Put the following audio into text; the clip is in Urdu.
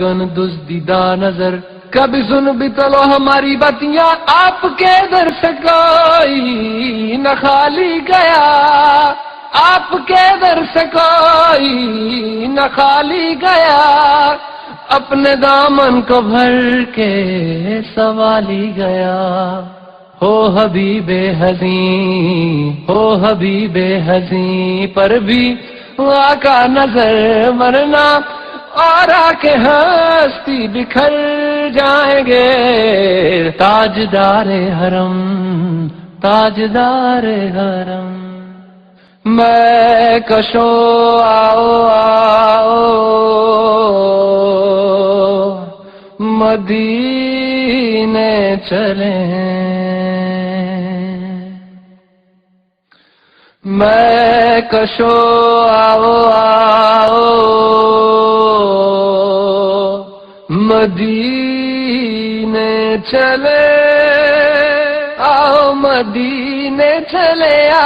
گن دزدیدہ نظر کبھی سن بھی چلو ہماری باتیاں آپ کے در سے کوئی نہ خالی گیا، آپ کے در سے کوئی نہ خالی گیا، اپنے دامن کو بھر کے سوالی گیا۔ ہو حبیب حزین، ہو حبیب حزین، پر بھی آقا نظر مرنا اور آ کے ہستی بکھر جائیں گے۔ تاجدار حرم، تاجدار حرم، میں کشو آؤ آؤ مدینے چلیں، میں کشو آؤ آؤ مدینے چلے، آؤ مدینے چلے آؤ۔